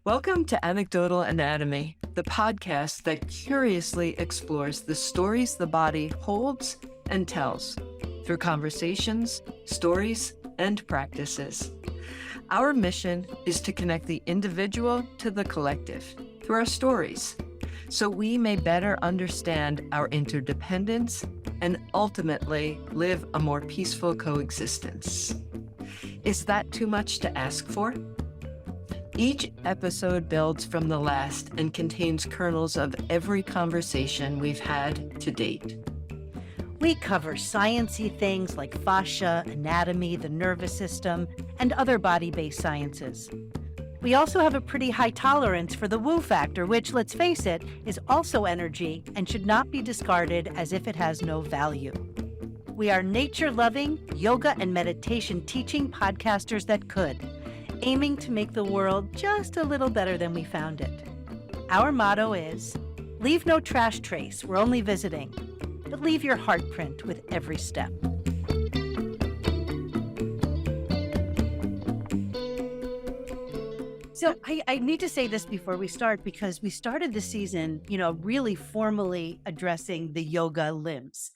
Welcome to Anecdotal Anatomy, the podcast that curiously explores the stories the body holds and tells through conversations, stories, and practices. Our mission is to connect the individual to the collective through our stories, so we may better understand our interdependence and ultimately live a more peaceful coexistence. Is that too much to ask for? Each episode builds from the last and contains kernels of every conversation we've had to date. We cover science-y things like fascia, anatomy, the nervous system, and other body-based sciences. We also have a pretty high tolerance for the woo factor, which, let's face it, is also energy and should not be discarded as if it has no value. We are nature-loving, yoga and meditation teaching podcasters that could, aiming to make the world just a little better than we found it. Our motto is, leave no trash trace, we're only visiting, but leave your heart print with every step. So I need to say this before we start, because we started the season, really formally addressing the yoga limbs.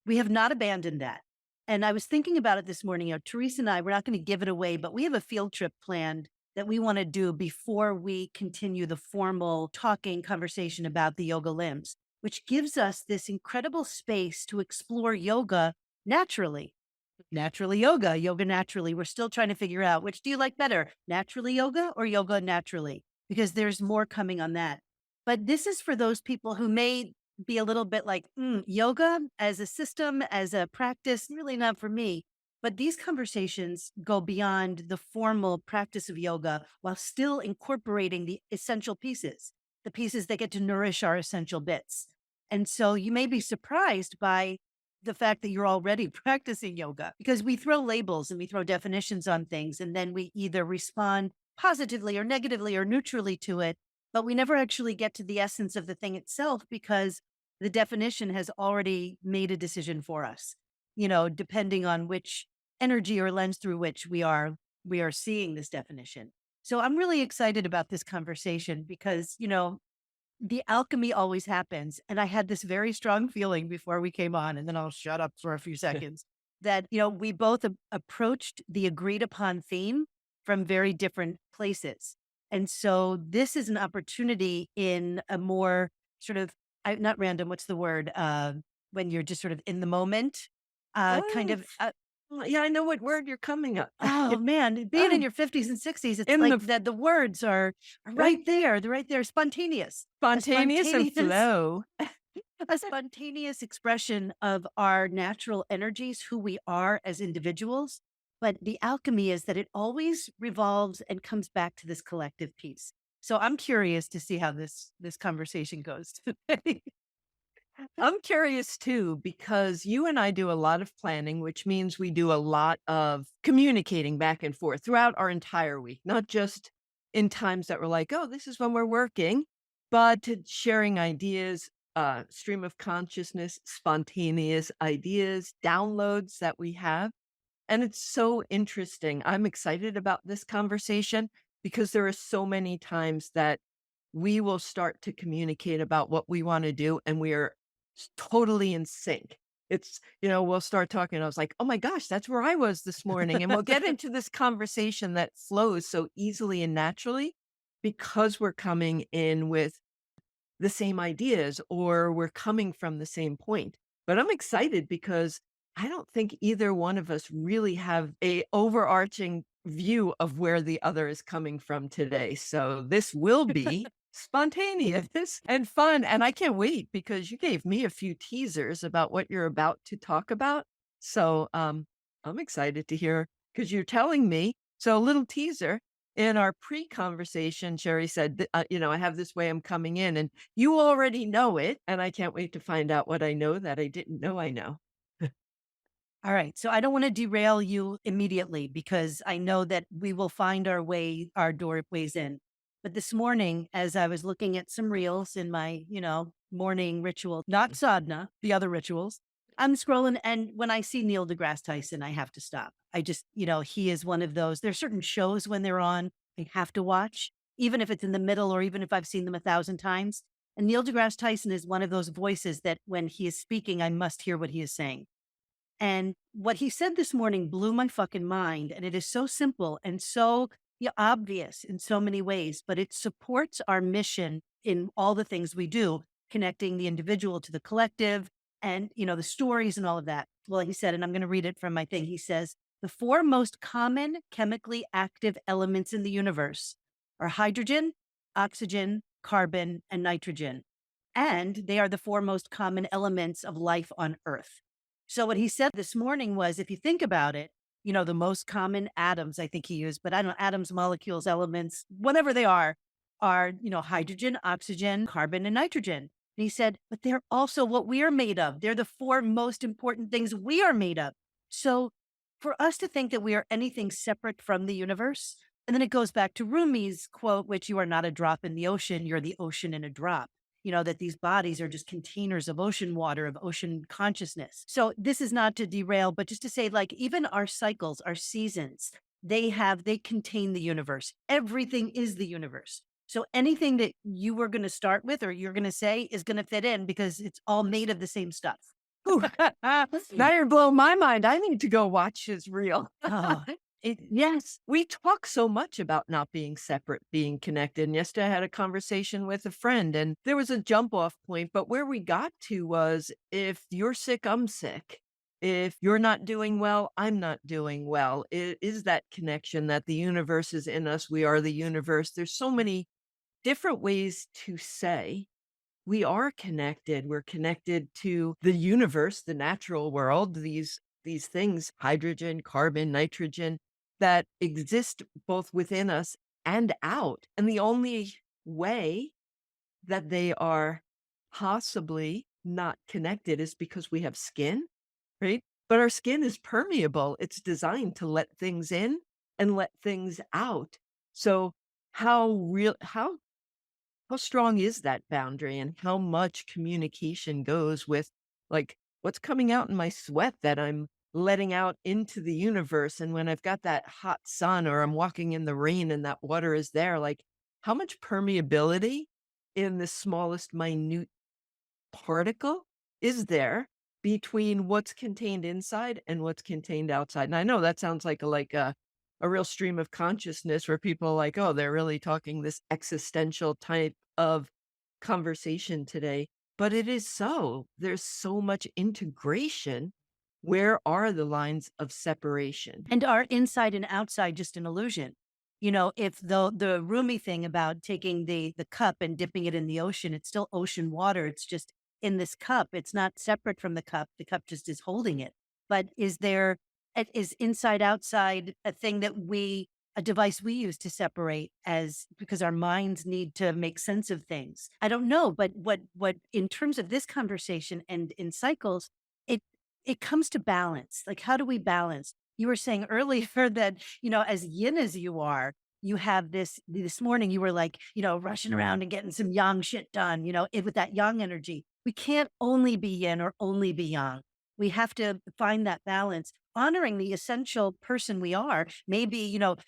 We have not abandoned that. And I was thinking about it this morning. Teresa and I, we're not going to give it away, but we have a field trip planned that we want to do before we continue the formal talking conversation about the yoga limbs, which gives us this incredible space to explore yoga naturally. Naturally yoga, yoga naturally. We're still trying to figure out, which do you like better, naturally yoga or yoga naturally? Because there's more coming on that. But this is for those people who may be a little bit like, yoga as a system, as a practice, really not for me. But these conversations go beyond the formal practice of yoga while still incorporating the essential pieces, the pieces that get to nourish our essential bits. And so you may be surprised by the fact that you're already practicing yoga, because we throw labels and we throw definitions on things, and then we either respond positively or negatively or neutrally to it, but we never actually get to the essence of the thing itself because the definition has already made a decision for us, depending on which energy or lens through which we are seeing this definition. So I'm really excited about this conversation because, the alchemy always happens. And I had this very strong feeling before we came on, and then I'll shut up for a few seconds, that, we both approached the agreed upon theme from very different places. And so this is an opportunity in a more sort of, not random, what's the word? When you're just sort of in the moment, kind Oh, of, yeah, I know what word you're coming up. oh man, being in Oh, your 50s and 60s, it's in like the that the words are right right there. They're right there. Spontaneous. A spontaneous and spontaneous, flow. a spontaneous expression of our natural energies, who we are as individuals. But the alchemy is that it always revolves and comes back to this collective piece. So I'm curious to see how this conversation goes today. I'm curious too, because you and I do a lot of planning, which means we do a lot of communicating back and forth throughout our entire week, not just in times that we're like, oh, this is when we're working, but to sharing ideas, stream of consciousness, spontaneous ideas, downloads that we have. And it's so interesting. I'm excited about this conversation because there are so many times that we will start to communicate about what we want to do and we are totally in sync. We'll start talking. I was like, oh my gosh, that's where I was this morning. And we'll get into this conversation that flows so easily and naturally because we're coming in with the same ideas or we're coming from the same point. But I'm excited because I don't think either one of us really have a overarching view of where the other is coming from today. So this will be spontaneous and fun. And I can't wait because you gave me a few teasers about what you're about to talk about. So I'm excited to hear because you're telling me. So a little teaser in our pre-conversation, Sherry said, I have this way I'm coming in and you already know it. And I can't wait to find out what I know that I didn't know I know. All right. So I don't want to derail you immediately because I know that we will find our doorways in. But this morning, as I was looking at some reels in my, morning ritual, not sadhana, the other rituals, I'm scrolling. And when I see Neil deGrasse Tyson, I have to stop. I just, he is one of those. There's certain shows when they're on, I have to watch. even if it's in the middle or even if I've seen them 1,000 times. And Neil deGrasse Tyson is one of those voices that when he is speaking, I must hear what he is saying. And what he said this morning blew my fucking mind. And it is so simple and so, yeah, obvious in so many ways, but it supports our mission in all the things we do, connecting the individual to the collective and, the stories and all of that. Well, he said, and I'm going to read it from my thing. He says, the four most common chemically active elements in the universe are hydrogen, oxygen, carbon, and nitrogen. And they are the four most common elements of life on Earth. So what he said this morning was, if you think about it, the most common atoms, I think he used, but I don't know, atoms, molecules, elements, whatever they are, hydrogen, oxygen, carbon, and nitrogen. And he said, but they're also what we are made of. They're the four most important things we are made of. So for us to think that we are anything separate from the universe, and then it goes back to Rumi's quote, which you are not a drop in the ocean, you're the ocean in a drop. That these bodies are just containers of ocean water, of ocean consciousness. So this is not to derail, but just to say, like, even our cycles, our seasons, they contain the universe. Everything is the universe. So anything that you were going to start with or you're going to say is going to fit in because it's all made of the same stuff. Ooh, now you're blowing my mind. I need to go watch his reel. Oh, Yes, we talk so much about not being separate, being connected. And yesterday I had a conversation with a friend and there was a jump off point, but where we got to was if you're sick, I'm sick. If you're not doing well, I'm not doing well. It is that connection that the universe is in us. We are the universe. There's so many different ways to say we are connected. We're connected to the universe, the natural world, these things, hydrogen, carbon, nitrogen, that exist both within us and out. And the only way that they are possibly not connected is because we have skin, right? But our skin is permeable. It's designed to let things in and let things out. So how strong is that boundary and how much communication goes with, like, what's coming out in my sweat that I'm letting out into the universe? And when I've got that hot sun or I'm walking in the rain and that water is there, like, how much permeability in the smallest minute particle is there between what's contained inside and what's contained outside? And I know that sounds like a real stream of consciousness where people are like, oh, they're really talking this existential type of conversation today. But it is so. There's so much integration. Where are the lines of separation? and are inside and outside just an illusion? If the Rumi thing about taking the cup and dipping it in the ocean, it's still ocean water. It's just in this cup. It's not separate from the cup. The cup just is holding it. But is inside outside a thing that a device we use to separate as because our minds need to make sense of things? I don't know, but what in terms of this conversation and in cycles, it it comes to balance. Like, how do we balance? You were saying earlier that, as yin as you are, you have this morning, you were like, rushing around and getting some yang shit done, with that yang energy. We can't only be yin or only be yang. We have to find that balance, honoring the essential person we are. Maybe,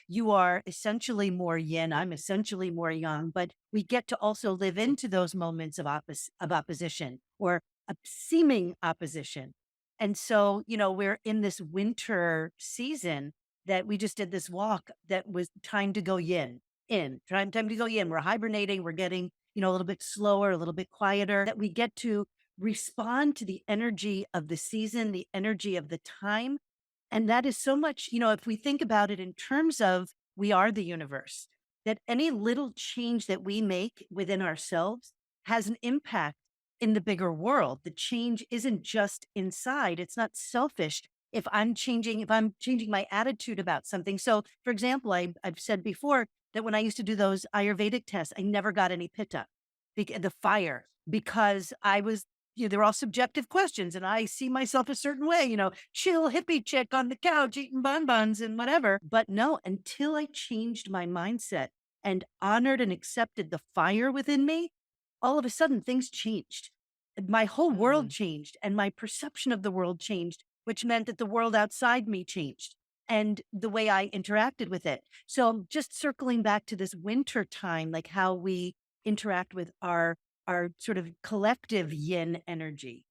you are essentially more yin, I'm essentially more yang, but we get to also live into those moments of opposition or a seeming opposition. And so, we're in this winter season that we just did this walk that was time to go time to go yin. We're hibernating. We're getting, a little bit slower, a little bit quieter, that we get to respond to the energy of the season, the energy of the time. And that is so much, if we think about it in terms of we are the universe, that any little change that we make within ourselves has an impact in the bigger world. The change isn't just inside. It's not selfish. If I'm changing my attitude about something. So for example, I've said before that when I used to do those Ayurvedic tests, I never got any pitta, the fire, because I was, they're all subjective questions and I see myself a certain way, chill hippie chick on the couch eating bonbons and whatever. But no, until I changed my mindset and honored and accepted the fire within me, all of a sudden things changed. My whole world Mm. changed and my perception of the world changed, which meant that the world outside me changed. and the way I interacted with it. So just circling back to this winter time, like how we interact with our sort of collective yin energy.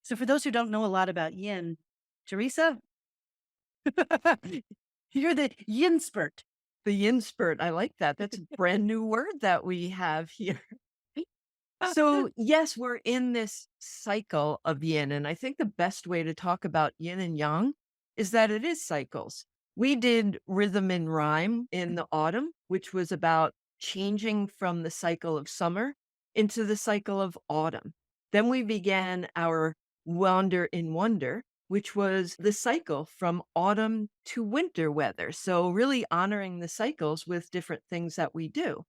So for those who don't know a lot about yin, Teresa, you're the yin spurt. The yin spurt, I like that. That's a brand new word that we have here. So, yes, we're in this cycle of yin. And I think the best way to talk about yin and yang is that it is cycles. We did rhythm and rhyme in the autumn, which was about changing from the cycle of summer into the cycle of autumn. Then we began our wander in wonder, which was the cycle from autumn to winter weather. So, really honoring the cycles with different things that we do.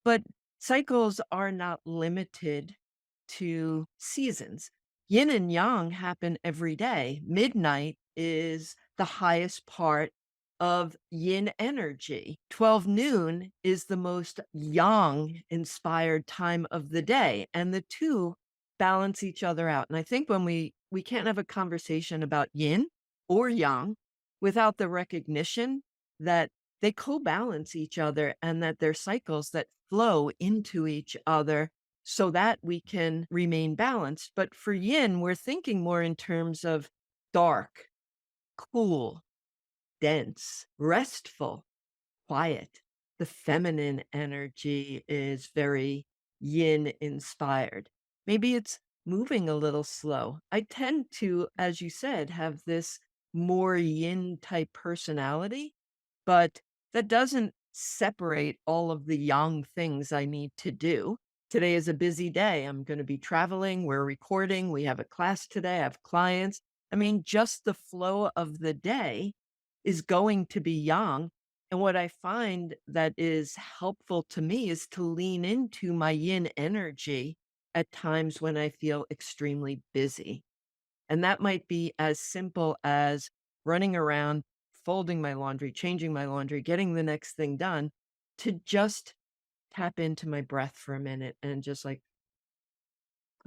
But cycles are not limited to seasons. Yin and yang happen every day. Midnight is the highest part of yin energy. 12 noon is the most yang inspired time of the day. And the two balance each other out. And I think when we can't have a conversation about yin or yang without the recognition that they co-balance each other and that they're cycles that flow into each other so that we can remain balanced. But for yin, we're thinking more in terms of dark, cool, dense, restful, quiet. The feminine energy is very yin inspired. Maybe it's moving a little slow. I tend to, as you said, have this more yin type personality, but that doesn't separate all of the yang things I need to do. Today is a busy day. I'm going to be traveling. We're recording. We have a class today. I have clients. I mean, just the flow of the day is going to be yang. And what I find that is helpful to me is to lean into my yin energy at times when I feel extremely busy. And that might be as simple as running around, folding my laundry, changing my laundry, getting the next thing done, to just tap into my breath for a minute and just like,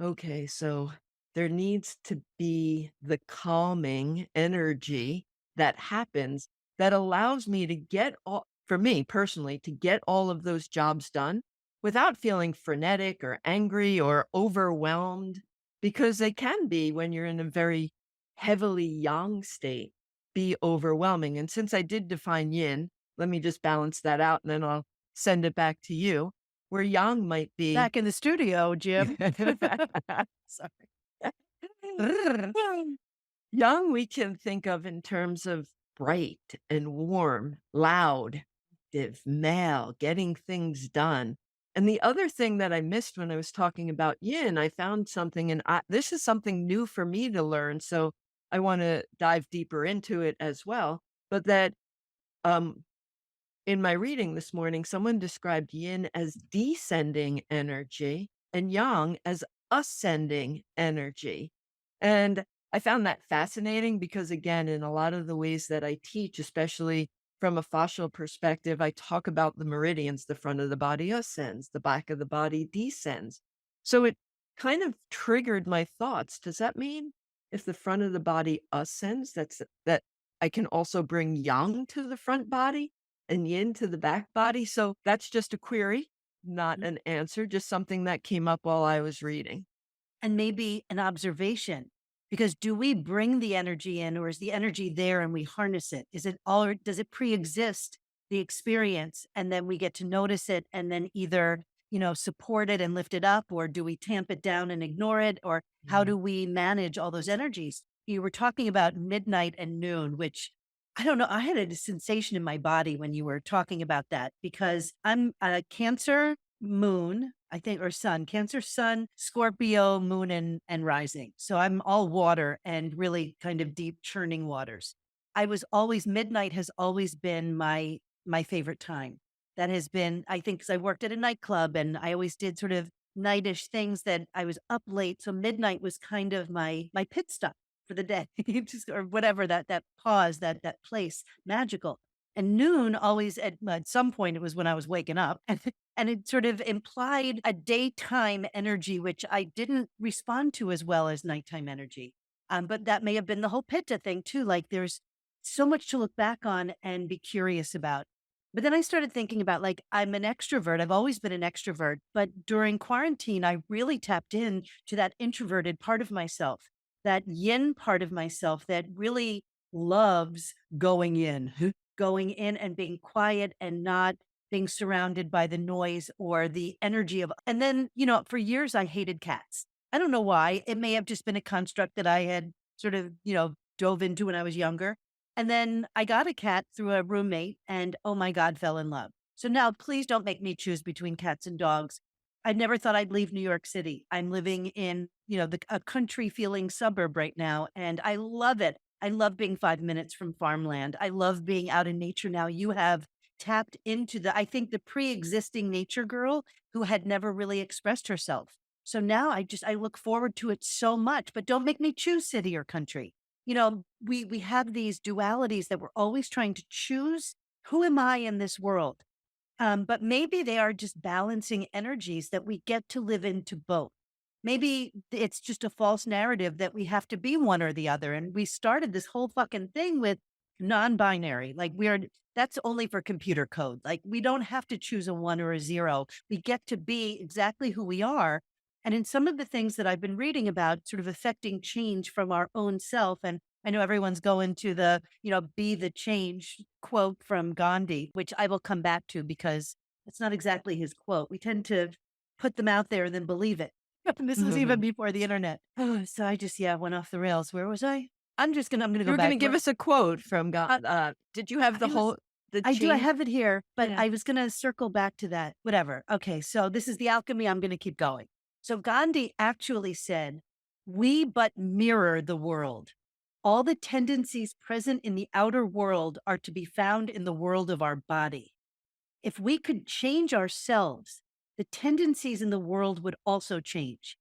okay, so there needs to be the calming energy that happens that allows me to get all, for me personally, to get all of those jobs done without feeling frenetic or angry or overwhelmed, because they can be when you're in a very heavily yang state, be overwhelming. And since I did define yin, let me just balance that out and then I'll send it back to you, where yang might be Back in the studio, Jim. Sorry. Young, we can think of in terms of bright and warm, loud, active, male, getting things done. And the other thing that I missed when I was talking about yin, I found something, and this is something new for me to learn. So I want to dive deeper into it as well. But that um, in my reading this morning, someone described yin as descending energy and yang as ascending energy. And I found that fascinating because, again, in a lot of the ways that I teach, especially from a fascial perspective, I talk about the meridians. The front of the body ascends, the back of the body descends. So it kind of triggered my thoughts. Does that mean if the front of the body ascends, that I can also bring yang to the front body and yin to the back body? So that's just a query, not an answer, just something that came up while I was reading. And maybe an observation, because do we bring the energy in, or is the energy there and we harness it? Is it all, or does it pre-exist the experience and then we get to notice it and then either, support it and lift it up, or do we tamp it down and ignore it, or how Mm. do we manage all those energies? You were talking about midnight and noon, which I don't know, I had a sensation in my body when you were talking about that, because I'm a Cancer moon, I think, or sun, Cancer sun, Scorpio moon, and rising. So I'm all water and really kind of deep churning waters. I was always, midnight has always been my favorite time. That has been, I think, because I worked at a nightclub and I always did sort of nightish things that I was up late. So midnight was kind of my pit stop for the day, just, or whatever, that pause, that place, magical. And noon always, at some point, it was when I was waking up, and it sort of implied a daytime energy, which I didn't respond to as well as nighttime energy. But that may have been the whole pitta thing too. Like, there's so much to look back on and be curious about. But then I started thinking about like, I'm an extrovert. I've always been an extrovert. But during quarantine, I really tapped in to that introverted part of myself, that yin part of myself that really loves going in, going in and being quiet and not being surrounded by the noise or the energy of. And then, for years, I hated cats. I don't know why. It may have just been a construct that I had sort of, dove into when I was younger. And then I got a cat through a roommate and oh my God, fell in love. So now please don't make me choose between cats and dogs. I never thought I'd leave New York City. I'm living in, a country feeling suburb right now, and I love it. I love being 5 minutes from farmland. I love being out in nature now. You have tapped into I think the pre existing nature girl who had never really expressed herself. So now I look forward to it so much, but don't make me choose city or country. We have these dualities that we're always trying to choose. Who am I in this world? But maybe they are just balancing energies that we get to live into both. Maybe it's just a false narrative that we have to be one or the other. And we started this whole fucking thing with non-binary. Like that's only for computer code. Like we don't have to choose a one or a zero. We get to be exactly who we are. And in some of the things that I've been reading about, sort of affecting change from our own self, and I know everyone's going to the, be the change quote from Gandhi, which I will come back to because it's not exactly his quote. We tend to put them out there and then believe it. And this was even before the internet. Oh, so I just, went off the rails. Where was I? I'm gonna You go were back. gonna give us a quote from God. Did you have the I was, whole the I do. I chain? have it here, but Yeah. I was gonna circle back to that. Whatever. Okay, so this is the alchemy. I'm gonna keep going. So Gandhi actually said, "We but mirror the world. All the tendencies present in the outer world are to be found in the world of our body. If we could change ourselves, the tendencies in the world would also change.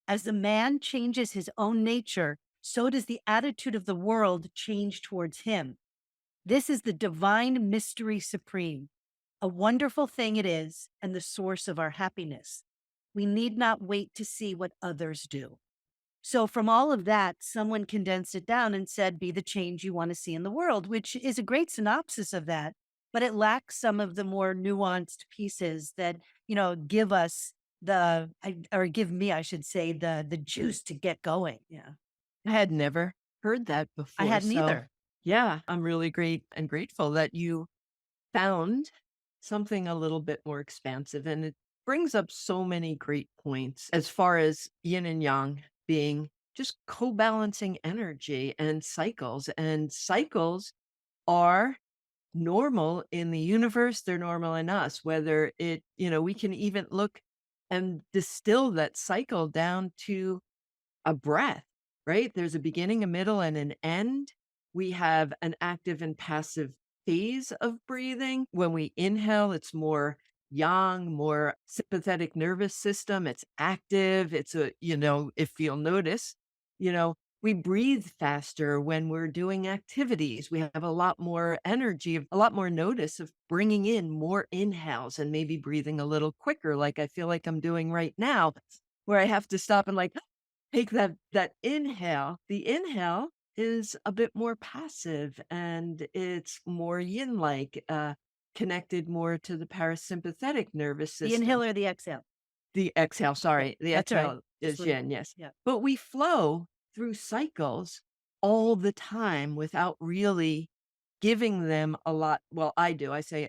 As the man changes his own nature, so does the attitude of the world change towards him. This is the divine mystery supreme. A wonderful thing it is, and the source of our happiness. We need not wait to see what others do." So, from all of that, someone condensed it down and said, be the change you want to see in the world, which is a great synopsis of that. But it lacks some of the more nuanced pieces that, give us or give me, I should say, the juice to get going. Yeah. I had never heard that I before. hadn't So, either. yeah, I'm really great and grateful that you found something a little bit more expansive. And it brings up so many great points as far as yin and yang being just co balancing energy and cycles. And cycles are normal in the universe, they're normal in us, whether we can even look and distill that cycle down to a breath, right? There's a beginning, a middle, and an end. We have an active and passive phase of breathing. When we inhale, it's more yang, more sympathetic nervous system. It's active. If you'll notice, you know, we breathe faster when we're doing activities. We have a lot more energy, a lot more notice of bringing in more inhales and maybe breathing a little quicker, like I feel like I'm doing right now, where I have to stop and like take that inhale. The inhale is a bit more passive and it's more yin-like, connected more to the parasympathetic nervous The system. inhale or the exhale. The exhale, Yeah, sorry, the that's all right. exhale Just is want to, yin, yes. yeah. But we flow through cycles all the time without really giving them a lot. Well, I do. I say,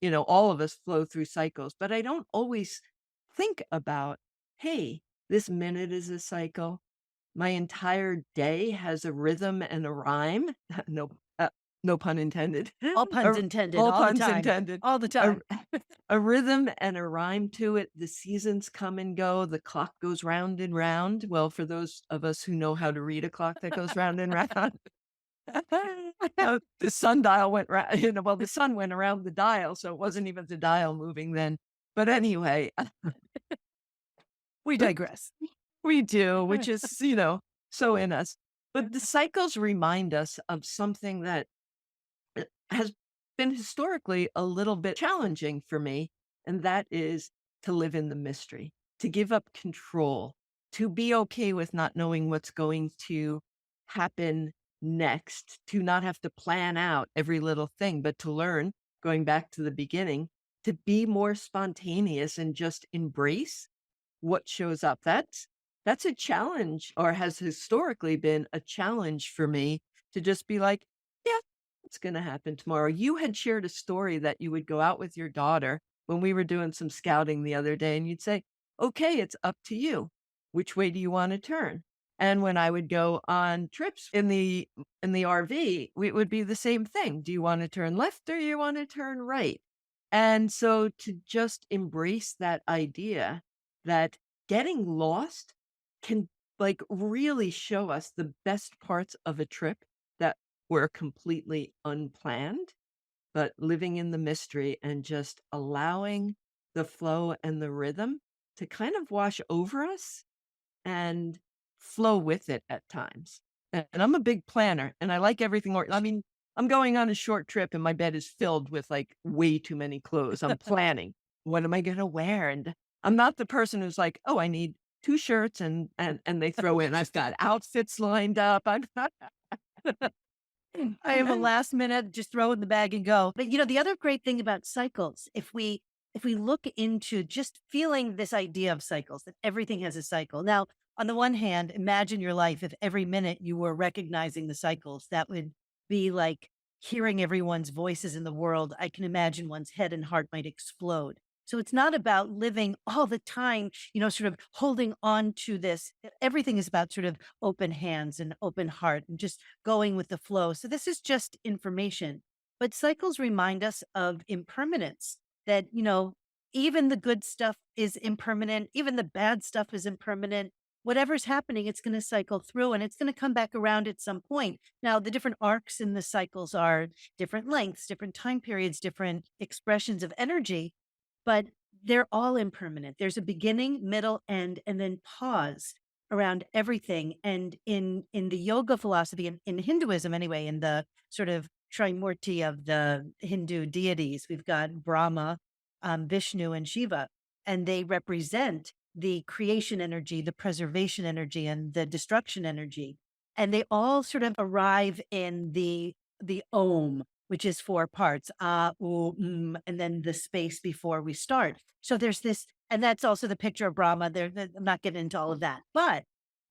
all of us flow through cycles, but I don't always think about, hey, this minute is a cycle. My entire day has a rhythm and a rhyme. No, no pun intended. All puns A intended, all all the puns time. intended. All the A time. a rhythm and a rhyme to it. The seasons come and go. The clock goes round and round. Well, for those of us who know how to read a clock that goes round and round, the sundial went round. Well, the sun went around the dial, so it wasn't even the dial moving then. But anyway, We digress. we do, which is, so in us. But the cycles remind us of something that has been historically a little bit challenging for me, and that is to live in the mystery, to give up control, to be okay with not knowing what's going to happen next, to not have to plan out every little thing, but to learn, going back to the beginning, to be more spontaneous and just embrace what shows up. That's a challenge, or has historically been a challenge for me, to just be like, "Yeah, it's gonna happen tomorrow." You had shared a story that you would go out with your daughter when we were doing some scouting the other day, and you'd say, "Okay, it's up to you. Which way do you wanna turn?" And when I would go on trips in the RV, it would be the same thing. Do you wanna turn left or you wanna turn right? And so to just embrace that idea that getting lost can, like, really show us the best parts of a trip that were completely unplanned, but living in the mystery and just allowing the flow and the rhythm to kind of wash over us and flow with it at times. And I'm a big planner and I like everything I mean, I'm going on a short trip and my bed is filled with like way too many clothes. I'm planning. What am I gonna wear? And I'm not the person who's like, "Oh, I need 2 shirts," and they throw in, I've got outfits lined up. I'm not. I am a last minute, just throw in the bag and go. But the other great thing about cycles, if we look into just feeling this idea of cycles, that everything has a cycle. Now, on the one hand, imagine your life if every minute you were recognizing the cycles. That would be like hearing everyone's voices in the world. I can imagine one's head and heart might explode. So it's not about living all the time, sort of holding on to this. Everything is about sort of open hands and open heart and just going with the flow. So this is just information. But cycles remind us of impermanence, that, even the good stuff is impermanent, even the bad stuff is impermanent. Whatever's happening, it's going to cycle through and it's going to come back around at some point. Now, the different arcs in the cycles are different lengths, different time periods, different expressions of energy, but they're all impermanent. There's a beginning, middle, end, and then pause around everything. And in the yoga philosophy, in Hinduism anyway, in the sort of Trimurti of the Hindu deities, we've got Brahma, Vishnu, and Shiva, and they represent the creation energy, the preservation energy, and the destruction energy. And they all sort of arrive in the Om, which is 4 parts, ah, ooh, and then the space before we start. So there's this, and that's also the picture of Brahma. I'm not getting into all of that, but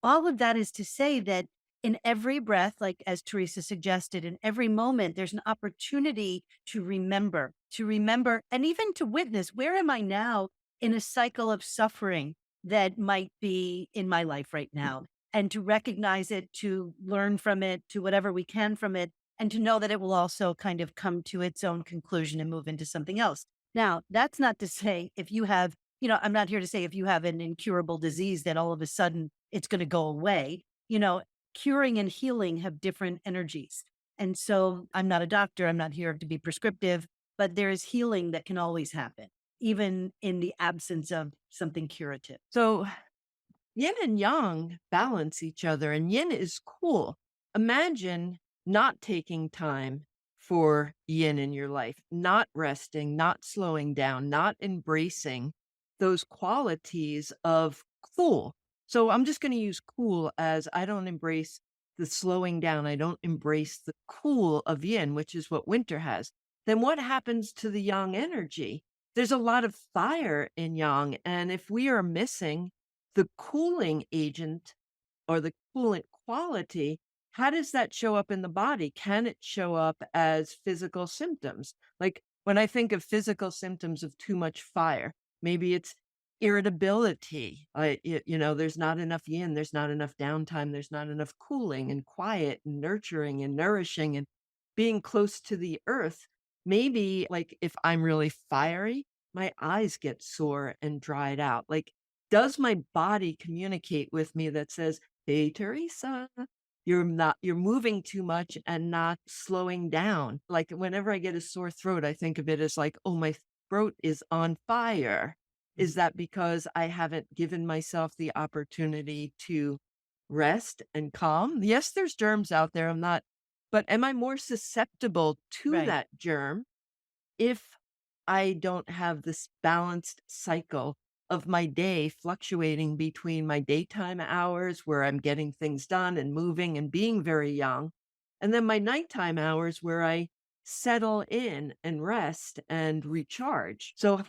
all of that is to say that in every breath, like as Teresa suggested, in every moment, there's an opportunity to remember, and even to witness, where am I now in a cycle of suffering that might be in my life right now? And to recognize it, to learn from it, to whatever we can from it, and to know that it will also kind of come to its own conclusion and move into something else. Now, that's not to say if you have, I'm not here to say if you have an incurable disease that all of a sudden it's going to go away. Curing and healing have different energies. And so I'm not a doctor, I'm not here to be prescriptive, but there is healing that can always happen, even in the absence of something curative. So yin and yang balance each other, and yin is cool. Imagine not taking time for yin in your life, not resting, not slowing down, not embracing those qualities of cool. So I'm just going to use cool, as I don't embrace the slowing down. I don't embrace the cool of yin, which is what winter has. Then what happens to the yang energy? There's a lot of fire in yang. And if we are missing the cooling agent or the coolant quality, how does that show up in the body? Can it show up as physical symptoms? Like when I think of physical symptoms of too much fire, maybe it's irritability. There's not enough yin, there's not enough downtime, there's not enough cooling and quiet and nurturing and nourishing and being close to the earth. Maybe like if I'm really fiery, my eyes get sore and dried out. Like, does my body communicate with me that says, "Hey, Teresa, you're moving too much and not slowing down." Like, whenever I get a sore throat, I think of it as like, "Oh, my throat is on fire." Is that because I haven't given myself the opportunity to rest and calm? Yes, there's germs out there. I'm not, but am I more susceptible to Right. that germ if I don't have this balanced cycle of my day fluctuating between my daytime hours where I'm getting things done and moving and being very young, And then my nighttime hours where I settle in and rest and recharge. So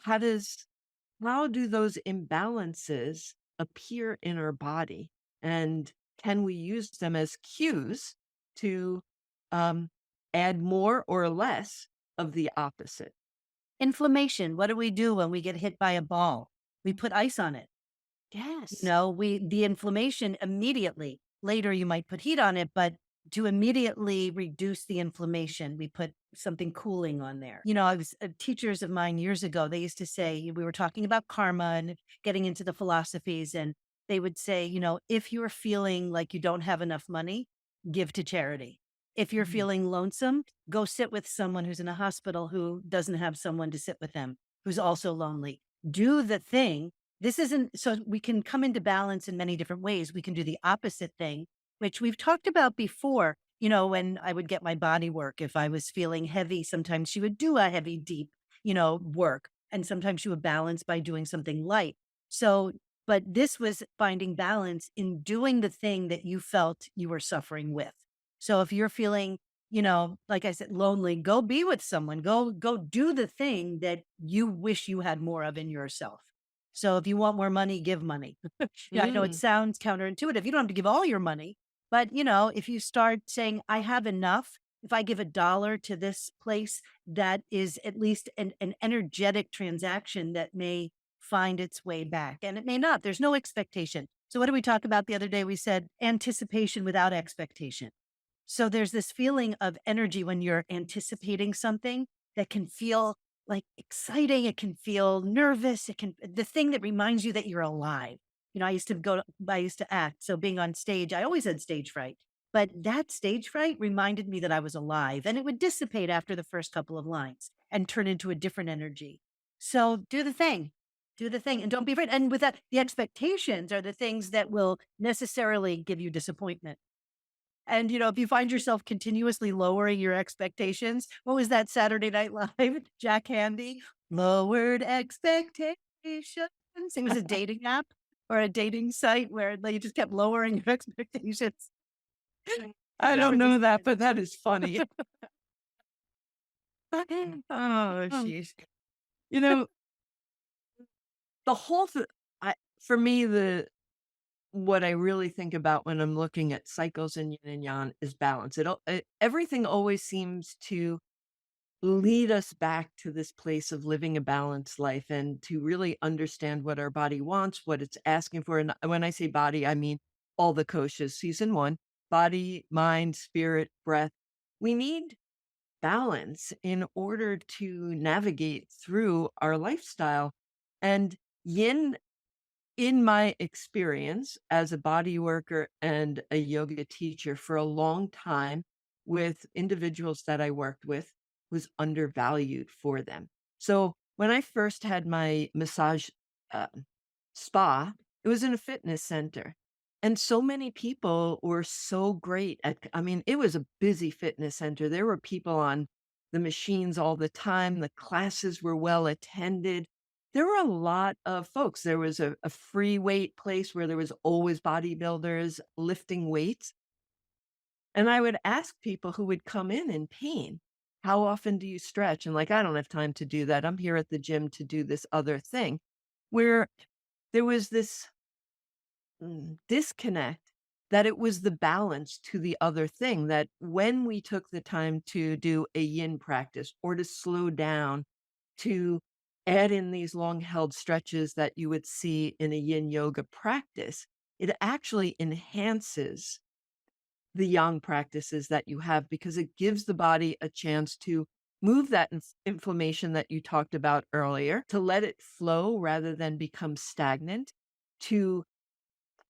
how do those imbalances appear in our body? And can we use them as cues to um, add more or less of the opposite? Inflammation. What do we do when we get hit by a ball? We put ice on it. Yes. The inflammation immediately. Later, you might put heat on it, but to immediately reduce the inflammation, we put something cooling on there. I was teachers of mine years ago. They used to say we were talking about karma and getting into the philosophies, and they would say, if you're feeling like you don't have enough money, give to charity. If you're Mhm. feeling lonesome, go sit with someone who's in a hospital who doesn't have someone to sit with them, who's also lonely. Do the thing. This isn't so we can come into balance in many different ways. We can do the opposite thing, which we've talked about before. When I would get my body work, if I was feeling heavy, sometimes she would do a heavy, deep, work. And sometimes she would balance by doing something light. So, but this was finding balance in doing the thing that you felt you were suffering with. So if you're feeling, like I said, lonely, go be with someone, go do the thing that you wish you had more of in yourself. So if you want more money, give money. Yeah, I know it Mm, sounds counterintuitive. You don't have to give all your money, but if you start saying, I have enough, if I give $1 to this place, that is at least an energetic transaction that may find its way back. And it may not. There's no expectation. So what did we talk about the other day? We said anticipation without expectation. So there's this feeling of energy when you're anticipating something that can feel like exciting. It can feel nervous. The thing that reminds you that you're alive. I used to act. So being on stage, I always had stage fright, but that stage fright reminded me that I was alive, and it would dissipate after the first couple of lines and turn into a different energy. So do the thing and don't be afraid. And with that, the expectations are the things that will necessarily give you disappointment. And, if you find yourself continuously lowering your expectations, what was that Saturday Night Live? Jack Handy, lowered expectations. It was a dating app or a dating site where they just kept lowering your expectations. I Just don't for this. know that, but that is funny. Oh, Um, jeez. You know, the whole th- I, for me, what I really think about when I'm looking at cycles and yin and yang is balance. Everything always seems to lead us back to this place of living a balanced life and to really understand what our body wants, what it's asking for. And when I say body, I mean all the koshas. Season one, body, mind, spirit, breath. We need balance in order to navigate through our lifestyle. And yin, in my experience as a body worker and a yoga teacher for a long time with individuals that I worked with, was undervalued for them. So when I first had my massage uh, spa, it was in a fitness center. And so many people were so great I mean, it was a busy fitness center. There were people on the machines all the time. The classes were well attended. There were a lot of folks. There was a free weight place where there was always bodybuilders lifting weights. And I would ask people who would come in pain, how often do you stretch? And like, I don't have time to do that. I'm here at the gym to do this other thing. Where there was this disconnect that it was the balance to the other thing, that when we took the time to do a yin practice or to slow down, to add in these long held stretches that you would see in a yin yoga practice, it actually enhances the yang practices that you have because it gives the body a chance to move that inflammation that you talked about earlier, to let it flow rather than become stagnant, to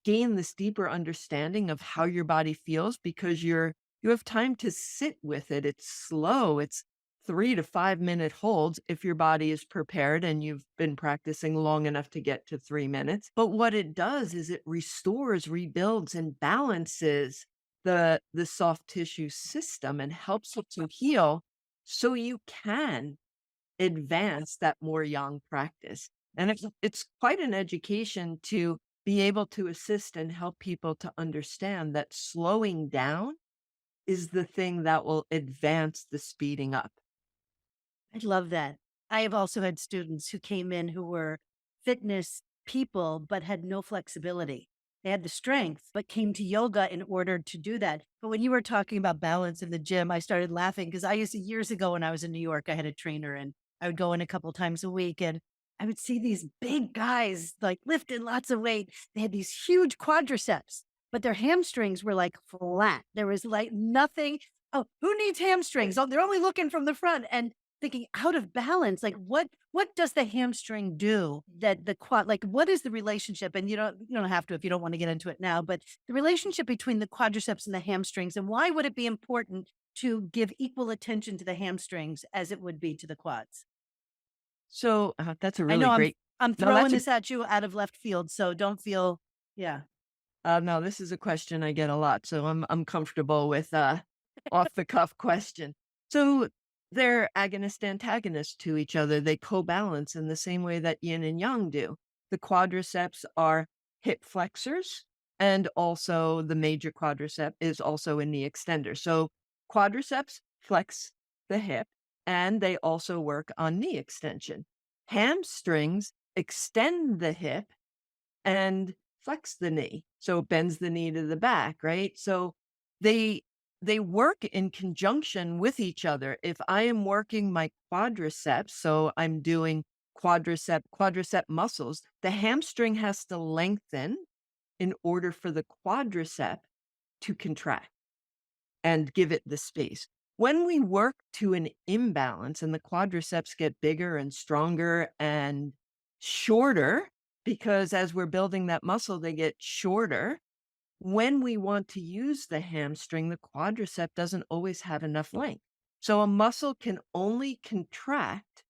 gain this deeper understanding of how your body feels because you have time to sit with it. It's slow. It's 3 to 5 minute holds if your body is prepared and you've been practicing long enough to get to 3 minutes. But what it does is it restores, rebuilds, and balances the soft tissue system and helps it to heal so you can advance that more yang practice. And it's quite an education to be able to assist and help people to understand that slowing down is the thing that will advance the speeding up. I love that. I have also had students who came in who were fitness people, but had no flexibility. They had the strength, but came to yoga in order to do that. But when you were talking about balance in the gym, I started laughing because I used to, years ago when I was in New York, I had a trainer and I would go in a couple times a week and I would see these big guys like lifting lots of weight. They had these huge quadriceps, but their hamstrings were like flat. There was like nothing. Oh, who needs hamstrings? Oh, they're only looking from the front. And thinking out of balance, like what does the hamstring do that the quad like what is the relationship? And you don't have to if you don't want to get into it now, but the relationship between the quadriceps and the hamstrings, and why would it be important to give equal attention to the hamstrings as it would be to the quads? So that's a I really know great. I'm No, throwing that's a. this at you out of left field, so don't feel yeah. No, this is a question I get a lot, so I'm comfortable with off the cuff question. So they're agonist antagonist to each other. They co-balance in the same way that yin and yang do. The quadriceps are hip flexors, and also the major quadricep is also a knee extender. So quadriceps flex the hip, and they also work on knee extension. Hamstrings extend the hip and flex the knee. So it bends the knee to the back, right? So they they work in conjunction with each other. If I am working my quadriceps, so I'm doing quadricep muscles, the hamstring has to lengthen in order for the quadricep to contract and give it the space. When we work to an imbalance and the quadriceps get bigger and stronger and shorter, because as we're building that muscle, they get shorter. When we want to use the hamstring, the quadricep doesn't always have enough length. So a muscle can only contract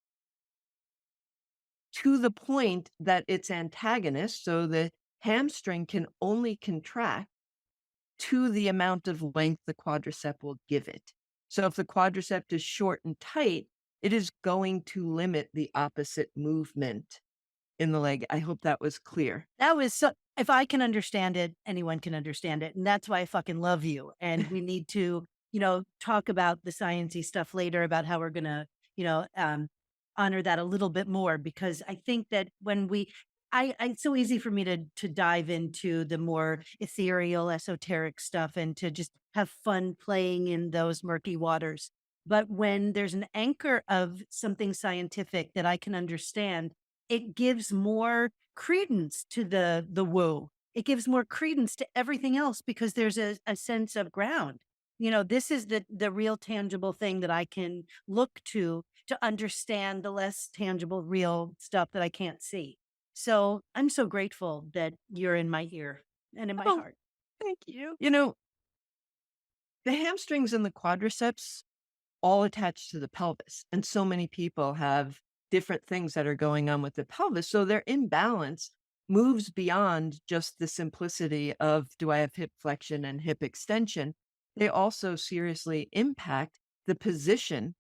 to the point that its antagonist, so the hamstring can only contract to the amount of length the quadricep will give it. So if the quadricep is short and tight, it is going to limit the opposite movement in the leg. I hope that was clear. That was so if I can understand it, anyone can understand it, and that's why I fucking love you, and we need to, talk about the sciencey stuff later about how we're gonna, you know, um, honor that a little bit more because I think that when I it's so easy for me to dive into the more ethereal, esoteric stuff and to just have fun playing in those murky waters. But when there's an anchor of something scientific that I can understand, it gives more credence to the woo. It gives more credence to everything else because there's a sense of ground. This is the real tangible thing that I can look to understand the less tangible real stuff that I can't see. So I'm so grateful that you're in my ear and in my Oh, heart. thank you. The hamstrings and the quadriceps all attached to the pelvis. And so many people have different things that are going on with the pelvis. So their imbalance moves beyond just the simplicity of do I have hip flexion and hip extension? They also seriously impact the position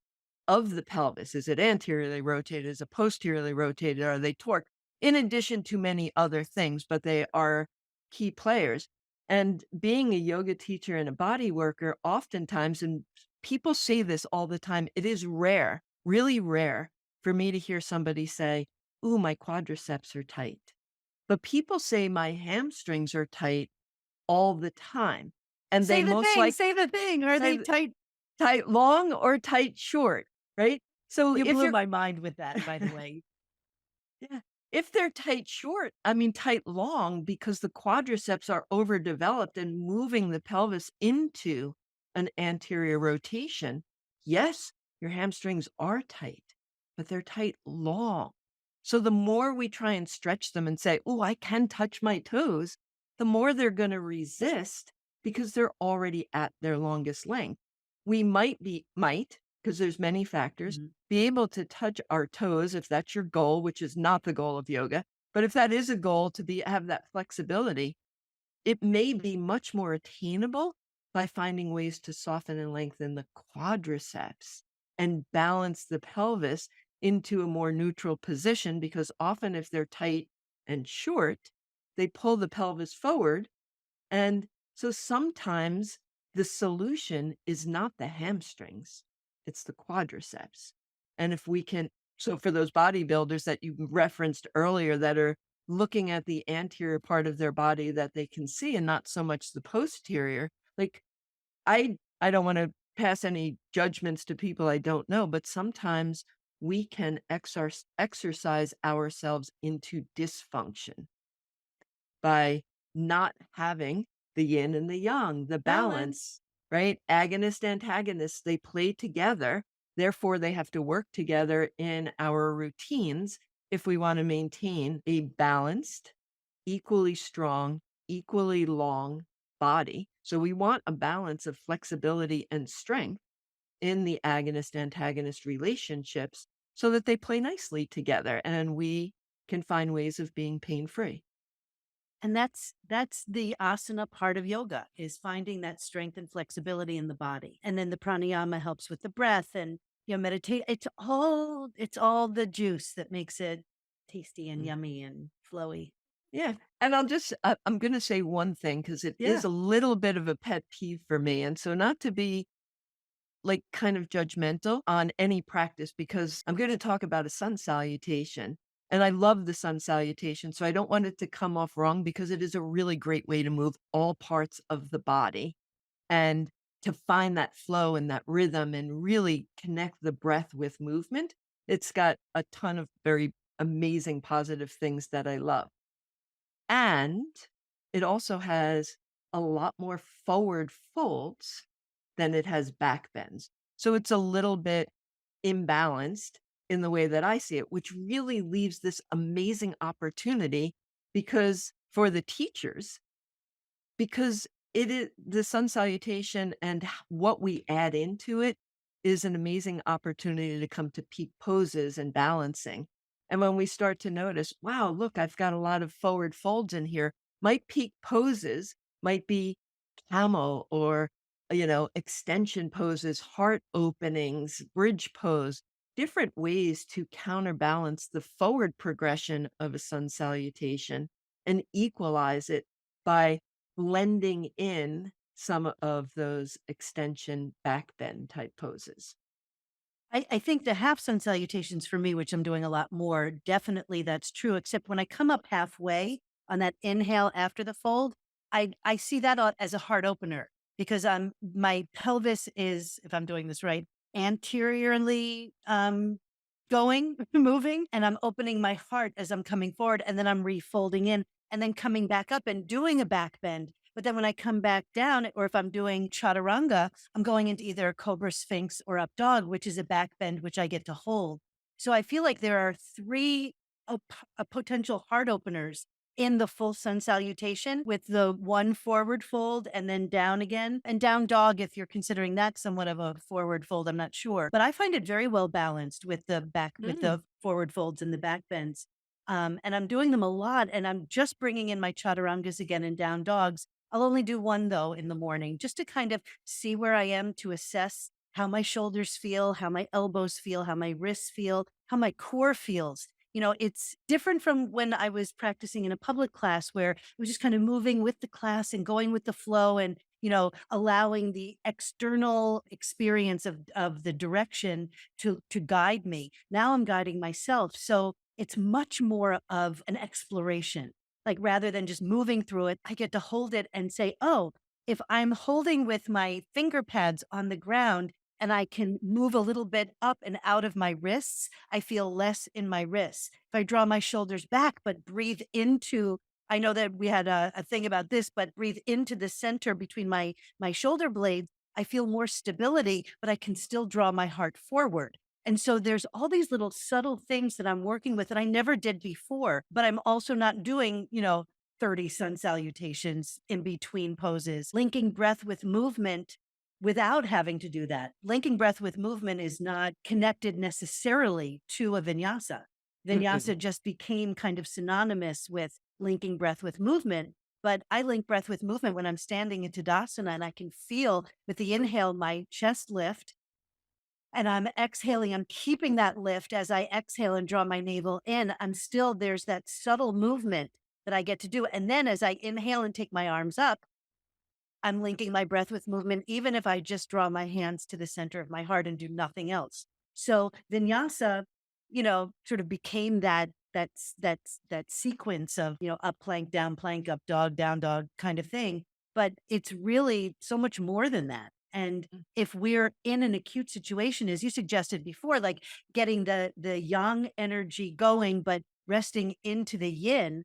of the pelvis. Is it anteriorly rotated? Is it posteriorly rotated? Are they torqued? In addition to many other things, but they are key players. And being a yoga teacher and a body worker, oftentimes, and people say this all the time, it is rare, really rare for me to hear somebody say, "Ooh, my quadriceps are tight." But people say my hamstrings are tight all the time. And they most like Say the thing. Are say they tight? tight long or tight short, right? So You if blew you're my mind with that, by the way. yeah, if they're tight short, I mean tight long because the quadriceps are overdeveloped and moving the pelvis into an anterior rotation. Yes, your hamstrings are tight, but they're tight long. So the more we try and stretch them and say, "Oh, I can touch my toes," the more they're going to resist because they're already at their longest length. We might, because there's many factors, Mhm. be able to touch our toes if that's your goal, which is not the goal of yoga. But if that is a goal to have that flexibility, it may be much more attainable by finding ways to soften and lengthen the quadriceps and balance the pelvis into a more neutral position because often if they're tight and short, they pull the pelvis forward. And so sometimes The solution is not the hamstrings, it's the quadriceps. And if we can, so for those bodybuilders that you referenced earlier that are looking at the anterior part of their body that they can see and not so much the posterior, like I don't wanna pass any judgments to people I don't know, but sometimes we can exercise ourselves into dysfunction by not having the yin and the yang, the Balance. balance, right? Agonist, antagonist, they play together. Therefore, they have to work together in our routines if we want to maintain a balanced, equally strong, equally long body. So we want a balance of flexibility and strength in the agonist antagonist relationships so that they play nicely together and we can find ways of being pain free. And that's the asana part of yoga, is finding that strength and flexibility in the body. And then the pranayama helps with the breath and meditate. It's all the juice that makes it tasty and yummy and flowy. Yeah, and I'm gonna say one thing because it Yeah. is a little bit of a pet peeve for me, and so not to be, like, kind of judgmental on any practice because I'm gonna talk about a sun salutation, and I love the sun salutation, so I don't want it to come off wrong because it is a really great way to move all parts of the body and to find that flow and that rhythm and really connect the breath with movement. It's got a ton of very amazing positive things that I love. And it also has a lot more forward folds than it has back bends. So it's a little bit imbalanced in the way that I see it, which really leaves this amazing opportunity because for the teachers, because it is the sun salutation and what we add into it is an amazing opportunity to come to peak poses and balancing. And when we start to notice, wow, look, I've got a lot of forward folds in here. My peak poses might be camel or, extension poses, heart openings, bridge pose, different ways to counterbalance the forward progression of a sun salutation and equalize it by blending in some of those extension back bend type poses. I think the half sun salutations for me, which I'm doing a lot more, definitely that's true. Except when I come up halfway on that inhale after the fold, I see that as a heart opener because my pelvis is, if I'm doing this right, anteriorly going, moving, and I'm opening my heart as I'm coming forward, and then I'm refolding in and then coming back up and doing a back bend. But then when I come back down, or if I'm doing chaturanga, I'm going into either a cobra sphinx or up dog, which is a back bend, which I get to hold. So I feel like there are three potential heart openers in the full sun salutation with the one forward fold and then down again and down dog. If you're considering that somewhat of a forward fold, I'm not sure, but I find it very well balanced with with Mm. the forward folds and the back bends. And I'm doing them a lot, and I'm just bringing in my chaturangas again and down dogs. I'll only do one though in the morning just to kind of see where I am, to assess how my shoulders feel, how my elbows feel, how my wrists feel, how my core feels. It's different from when I was practicing in a public class where it was just kind of moving with the class and going with the flow and, allowing the external experience of the direction to guide me. Now I'm guiding myself. So it's much more of an exploration. Like rather than just moving through it, I get to hold it and say, oh, if I'm holding with my finger pads on the ground and I can move a little bit up and out of my wrists, I feel less in my wrists. If I draw my shoulders back, but breathe into, I know that we had a thing about this, but breathe into the center between my shoulder blades, I feel more stability, but I can still draw my heart forward. And so there's all these little subtle things that I'm working with that I never did before, but I'm also not doing, 30 sun salutations in between poses, linking breath with movement without having to do that. Linking breath with movement is not connected necessarily to a vinyasa. Mm-mm. Vinyasa just became kind of synonymous with linking breath with movement. But I link breath with movement when I'm standing in Tadasana and I can feel with the inhale, my chest lift and I'm exhaling. I'm keeping that lift as I exhale and draw my navel in. There's that subtle movement that I get to do. And then as I inhale and take my arms up, I'm linking my breath with movement, even if I just draw my hands to the center of my heart and do nothing else. So vinyasa, sort of became that sequence of, up plank, down plank, up dog, down dog kind of thing. But it's really so much more than that. And Mm. if we're in an acute situation, as you suggested before, like getting the yang energy going, but resting into the yin,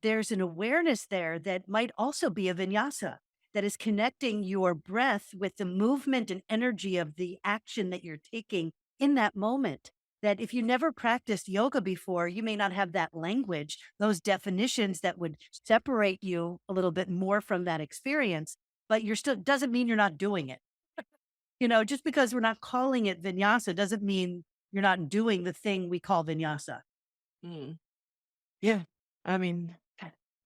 there's an awareness there that might also be a vinyasa that is connecting your breath with the movement and energy of the action that you're taking in that moment. That if you never practiced yoga before, you may not have that language, those definitions that would separate you a little bit more from that experience, but you're still doesn't mean you're not doing it. Just because we're not calling it vinyasa doesn't mean you're not doing the thing we call vinyasa. Mm. Yeah. I mean,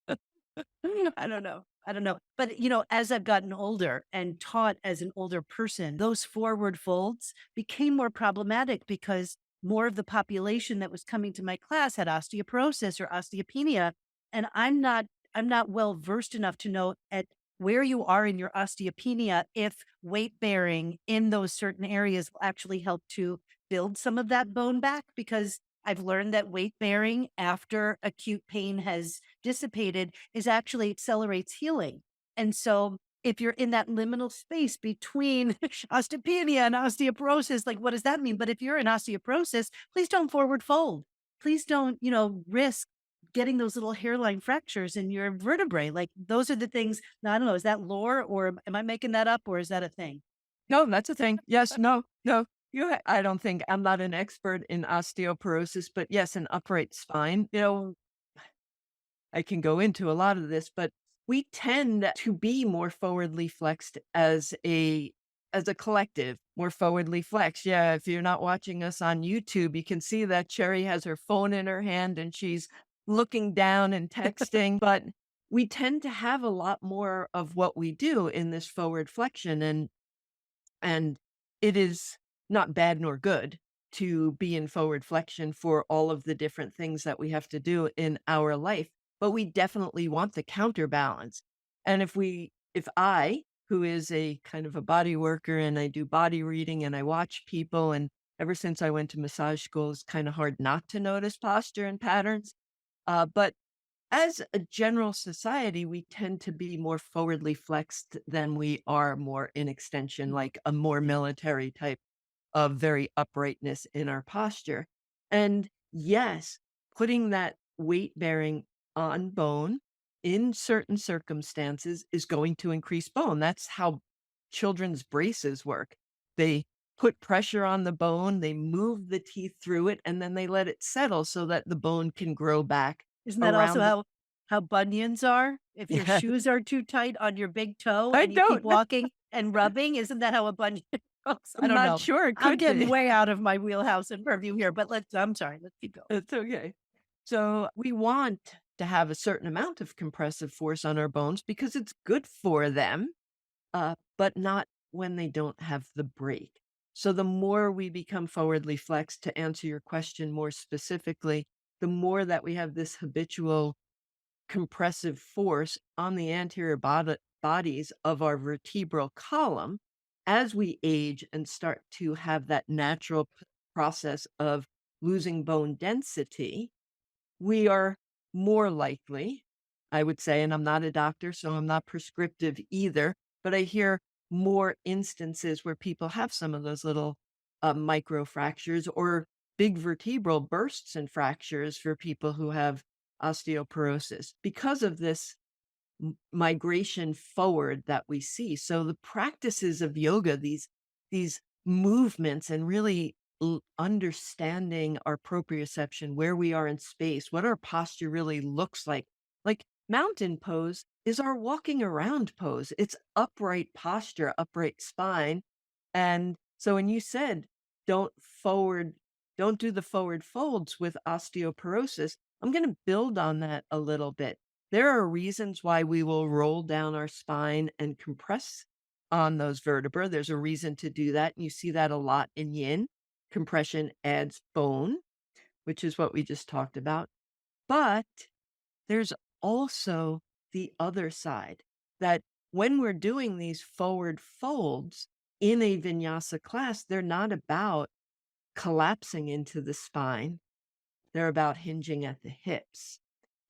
I don't know. I don't know. But, as I've gotten older and taught as an older person, those forward folds became more problematic because more of the population that was coming to my class had osteoporosis or osteopenia. And I'm not well versed enough to know at where you are in your osteopenia if weight bearing in those certain areas will actually help to build some of that bone back because I've learned that weight bearing after acute pain has dissipated is actually accelerates healing. And so if you're in that liminal space between osteopenia and osteoporosis, like what does that mean? But if you're in osteoporosis, please don't forward fold. Please don't, risk getting those little hairline fractures in your vertebrae. Like those are the things. Now, I don't know. Is that lore or am I making that up or is that a thing? no, that's a thing. Yes, no, no. I don't think I'm not an expert in osteoporosis, but yes, an upright spine. I can go into a lot of this, but we tend to be more forwardly flexed as a collective, more forwardly flexed. Yeah, if you're not watching us on YouTube, you can see that Cherry has her phone in her hand and she's looking down and texting, but we tend to have a lot more of what we do in this forward flexion and it is not bad nor good to be in forward flexion for all of the different things that we have to do in our life, but we definitely want the counterbalance. And if I, who is a kind of a body worker and I do body reading and I watch people, and ever since I went to massage school, it's kind of hard not to notice posture and patterns. But as a general society, we tend to be more forwardly flexed than we are more in extension, like a more military type of very uprightness in our posture. And yes, putting that weight bearing on bone in certain circumstances is going to increase bone. That's how children's braces work. They put pressure on the bone, they move the teeth through it, and then they let it settle so that the bone can grow back Isn't that also around the how bunions are? If your yeah. shoes are too tight on your big toe I and you keep don't walking and rubbing, isn't that how a bunion goes? I I'm don't not know. sure it I'm could getting be. way out of my wheelhouse and purview here, but I'm sorry, let's keep going. It's okay. So we want to have a certain amount of compressive force on our bones because it's good for them, but not when they don't have the break. So the more we become forwardly flexed, to answer your question more specifically, the more that we have this habitual compressive force on the anterior bodies of our vertebral column as we age and start to have that natural process of losing bone density, we are more likely, I would say, and I'm not a doctor, so I'm not prescriptive either, but I hear more instances where people have some of those little micro fractures or big vertebral bursts and fractures for people who have osteoporosis because of this migration forward that we see. So the practices of yoga, these movements and really understanding our proprioception, where we are in space, what our posture really looks like mountain pose is our walking around pose. It's upright posture, upright spine. And so when you said don't forward, don't do the forward folds with osteoporosis, I'm going to build on that a little bit. There are reasons why we will roll down our spine and compress on those vertebrae. There's a reason to do that. And you see that a lot in yin. Compression adds bone, which is what we just talked about. But there's also the other side that when we're doing these forward folds in a vinyasa class, they're not about collapsing into the spine. They're about hinging at the hips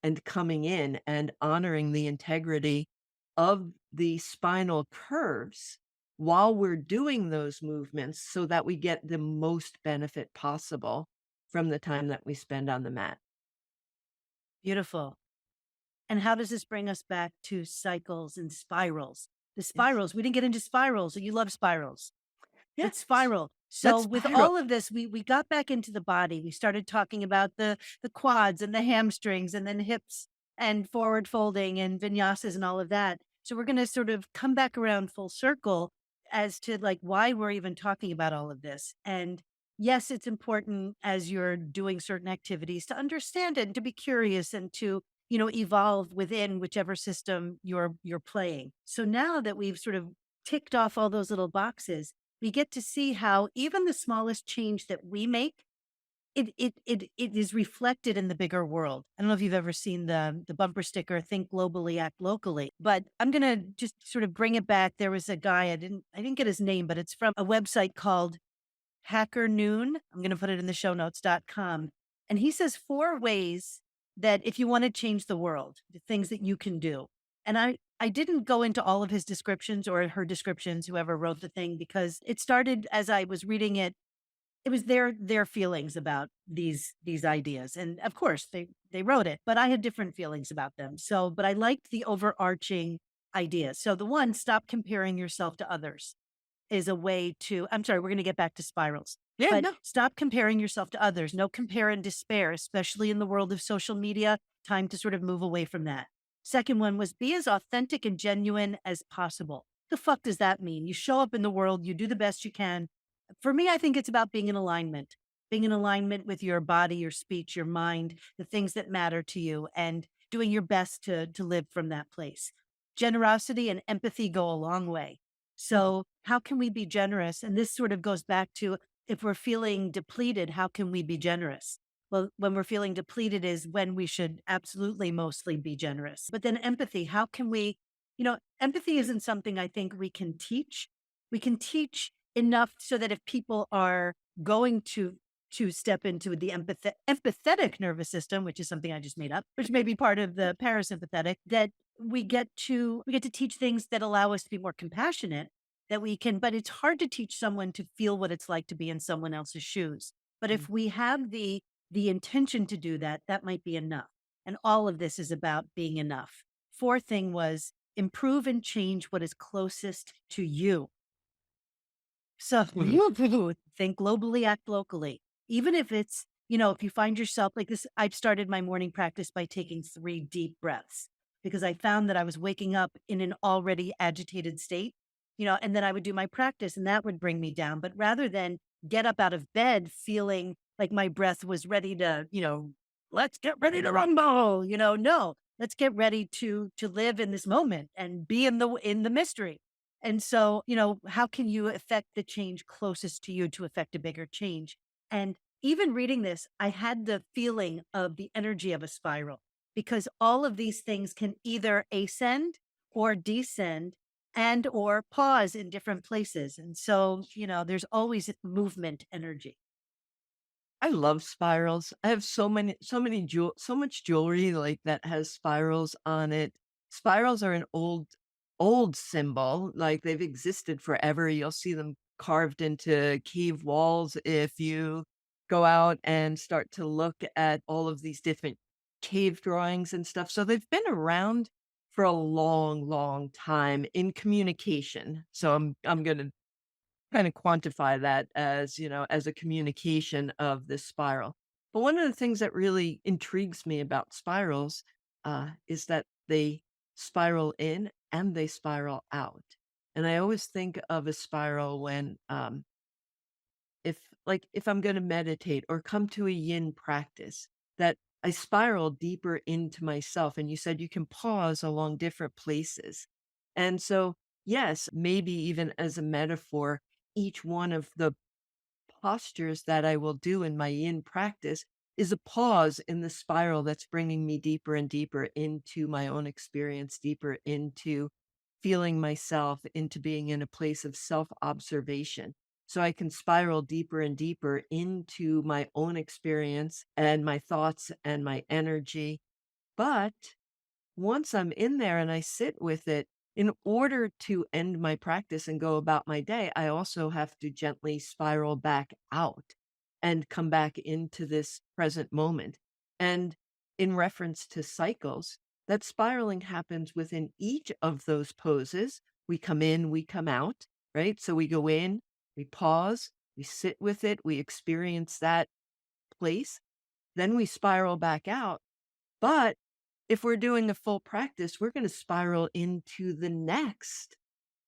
and coming in and honoring the integrity of the spinal curves while we're doing those movements so that we get the most benefit possible from the time that we spend on the mat. Beautiful. And how does this bring us back to cycles and spirals? The Yes. spirals, we didn't get into spirals, and you love spirals. Let's Yes. spiral. So Let's with spiral. all of this, we got back into the body. We started talking about the quads and the hamstrings and then hips and forward folding and vinyasas and all of that. So we're going to sort of come back around full circle as to like why we're even talking about all of this. And yes, it's important as you're doing certain activities to understand it and to be curious and to, evolve within whichever system you're playing. So now that we've sort of ticked off all those little boxes, we get to see how even the smallest change that we make, it is reflected in the bigger world. I don't know if you've ever seen the bumper sticker, "Think globally, act locally," but I'm gonna just sort of bring it back. There was a guy, I didn't get his name, but it's from a website called Hacker Noon. I'm gonna put it in the show notes.com. And he says 4 ways that if you want to change the world, the things that you can do. And I didn't go into all of his descriptions or her descriptions, whoever wrote the thing, because it started as I was reading it. It was their feelings about these ideas. And of course they wrote it, but I had different feelings about them. So, but I liked the overarching idea. So the one, stop comparing yourself to others is a way to, I'm sorry, we're going to get back to spirals, Yeah, but no. stop comparing yourself to others. No compare and despair, especially in the world of social media. Time to sort of move away from that. Second one was be as authentic and genuine as possible. The fuck does that mean? You show up in the world, you do the best you can. For me, I think it's about being in alignment with your body, your speech, your mind, the things that matter to you, and doing your best to live from that place. Generosity and empathy go a long way. So, how can we be generous? And this sort of goes back to, if we're feeling depleted, how can we be generous? Well, when we're feeling depleted is when we should absolutely mostly be generous. But then empathy, how can we, empathy isn't something I think we can teach. We can teach enough so that if people are going to step into the empathetic nervous system, which is something I just made up, which may be part of the parasympathetic, that we get to teach things that allow us to be more compassionate, that we can, but it's hard to teach someone to feel what it's like to be in someone else's shoes. But Mm. if we have the intention to do that, that might be enough. And all of this is about being enough. Fourth thing was improve and change what is closest to you. So think globally, act locally. Even if it's, if you find yourself like this, I've started my morning practice by taking 3 deep breaths because I found that I was waking up in an already agitated state, and then I would do my practice and that would bring me down. But rather than get up out of bed feeling like my breath was ready to, let's get ready to rumble, no, let's get ready to live in this moment and be in the mystery. And so, how can you affect the change closest to you to affect a bigger change? And even reading this, I had the feeling of the energy of a spiral because all of these things can either ascend or descend and or pause in different places. And so, there's always movement energy. I love spirals. I have so much jewelry like that has spirals on it. Spirals are an old symbol, like they've existed forever. You'll see them carved into cave walls if you go out and start to look at all of these different cave drawings and stuff. So they've been around for a long, long time in communication. So I'm gonna kind of quantify that as, as a communication of this spiral. But one of the things that really intrigues me about spirals is that they spiral in and they spiral out. And I always think of a spiral when, if I'm going to meditate or come to a yin practice, that I spiral deeper into myself. And you said you can pause along different places. And so, yes, maybe even as a metaphor, each one of the postures that I will do in my yin practice is a pause in the spiral that's bringing me deeper and deeper into my own experience, deeper into feeling myself into being in a place of self observation. So I can spiral deeper and deeper into my own experience and my thoughts and my energy. But once I'm in there and I sit with it, in order to end my practice and go about my day, I also have to gently spiral back out and come back into this present moment. And in reference to cycles, that spiraling happens within each of those poses. We come in, we come out, right? So we go in, we pause, we sit with it, we experience that place, then we spiral back out. But if we're doing a full practice, we're going to spiral into the next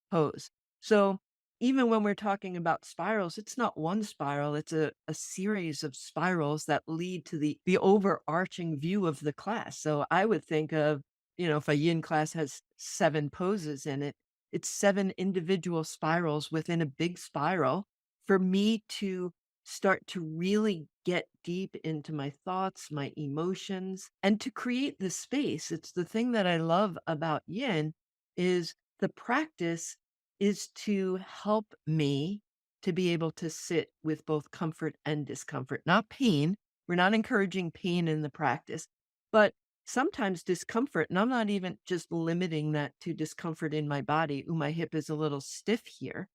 pose. So even when we're talking about spirals, it's not one spiral, it's a series of spirals that lead to the overarching view of the class. So I would think of, if a yin class has 7 poses in it, it's 7 individual spirals within a big spiral for me to start to really get deep into my thoughts, my emotions, and to create the space. It's the thing that I love about yin is the practice is to help me to be able to sit with both comfort and discomfort, not pain. We're not encouraging pain in the practice, but sometimes discomfort. And I'm not even just limiting that to discomfort in my body. Ooh, my hip is a little stiff here.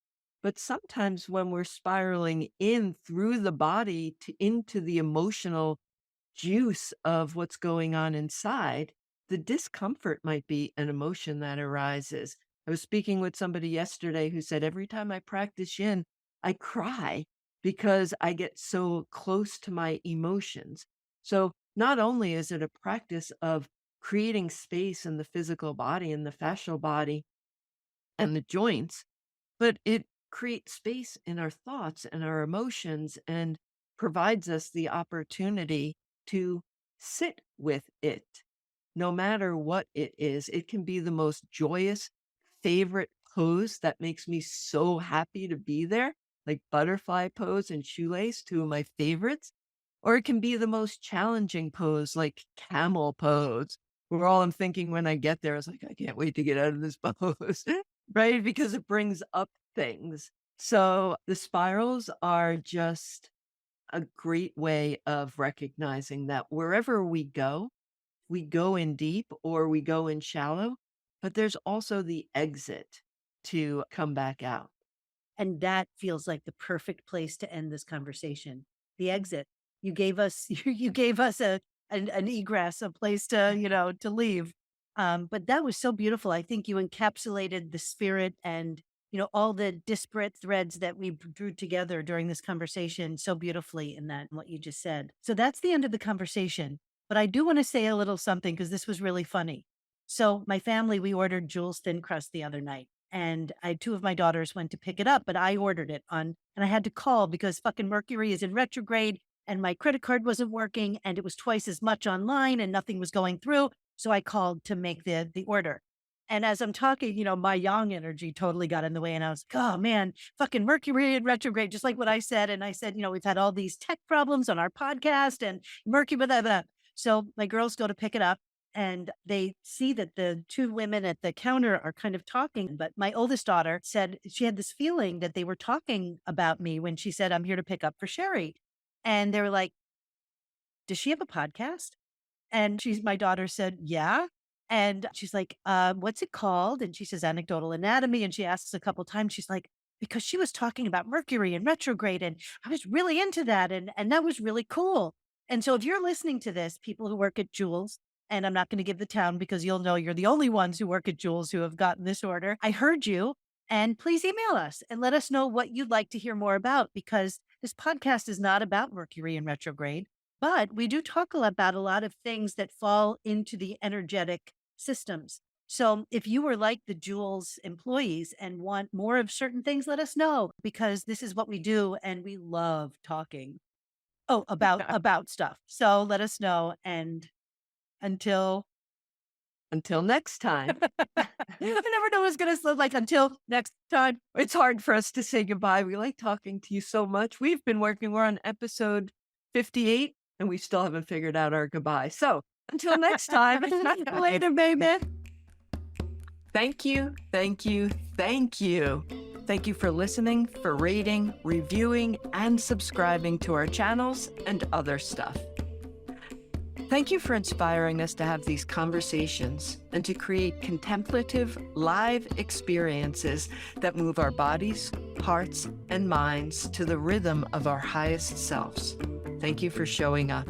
But sometimes when we're spiraling in through the body into the emotional juice of what's going on inside, the discomfort might be an emotion that arises. I was speaking with somebody yesterday who said, every time I practice yin, I cry because I get so close to my emotions. So not only is it a practice of creating space in the physical body and the fascial body and the joints, but it creates space in our thoughts and our emotions and provides us the opportunity to sit with it, no matter what it is. It can be the most joyous, favorite pose that makes me so happy to be there, like butterfly pose and shoelace, 2 of my favorites. Or it can be the most challenging pose, like camel pose, where all I'm thinking when I get there is like, I can't wait to get out of this pose, right? Because it brings up things. So the spirals are just a great way of recognizing that wherever we go in deep or we go in shallow, but there's also the exit to come back out. And that feels like the perfect place to end this conversation. The exit. You gave us you gave us an egress, a place to, to leave. But that was so beautiful. I think you encapsulated the spirit and, all the disparate threads that we drew together during this conversation so beautifully in that what you just said. So that's the end of the conversation. But I do want to say a little something because this was really funny. So my family, we ordered Jules thin crust the other night. And I 2 of my daughters went to pick it up, but I ordered it and I had to call because fucking Mercury is in retrograde and my credit card wasn't working and it was twice as much online and nothing was going through. So I called to make the order. And as I'm talking, my yang energy totally got in the way. And I was like, oh man, fucking Mercury in retrograde, just like what I said. And I said, we've had all these tech problems on our podcast and Mercury, blah, blah, blah. So my girls go to pick it up and they see that the 2 women at the counter are kind of talking. But my oldest daughter said she had this feeling that they were talking about me when she said, I'm here to pick up for Sherry. And they were like, does she have a podcast? And my daughter said, yeah. And she's like, what's it called? And she says, Anecdotal Anatomy. And she asks a couple times, she's like, because she was talking about Mercury and retrograde. And I was really into that. And that was really cool. And so if you're listening to this, people who work at Jules, and I'm not going to give the town because you'll know you're the only ones who work at Jules who have gotten this order. I heard you. And please email us and let us know what you'd like to hear more about because this podcast is not about Mercury in retrograde. But we do talk about a lot of things that fall into the energetic systems. So if you were like the Jules employees and want more of certain things, let us know because this is what we do and we love talking. Oh, about stuff. So let us know. And until Until next time. I never know what's gonna look like until next time. It's hard for us to say goodbye. We like talking to you so much. We're on episode 58 and we still haven't figured out our goodbye. So until next time, Later, baby. Thank you, thank you, thank you. Thank you for listening, for rating, reviewing, and subscribing to our channels and other stuff. Thank you for inspiring us to have these conversations and to create contemplative, live experiences that move our bodies, hearts, and minds to the rhythm of our highest selves. Thank you for showing up.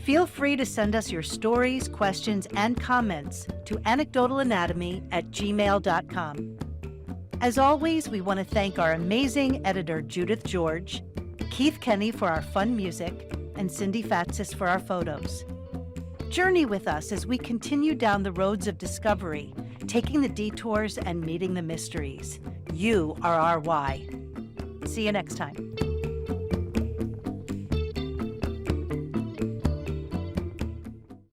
Feel free to send us your stories, questions, and comments to anecdotalanatomy@gmail.com. As always, we want to thank our amazing editor, Judith George, Keith Kenny for our fun music, and Cindy Fatsis for our photos. Journey with us as we continue down the roads of discovery, taking the detours and meeting the mysteries. You are our why. See you next time.